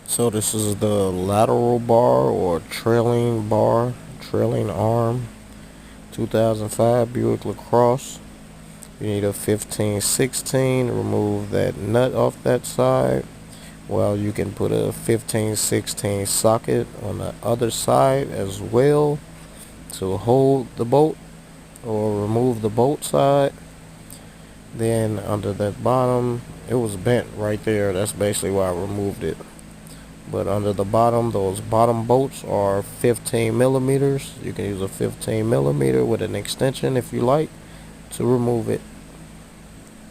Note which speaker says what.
Speaker 1: So this is the lateral bar or trailing arm, 2005 Buick LaCrosse. You need a 1516. Remove that nut off that side. Well, you can put a 1516 socket on the other side as well to hold the bolt or remove the bolt side. Then under that bottom, it was bent right there. That's basically why I removed it. But under the bottom, those bottom bolts are 15 millimeters. You can use a 15 millimeter with an extension if you like to remove it.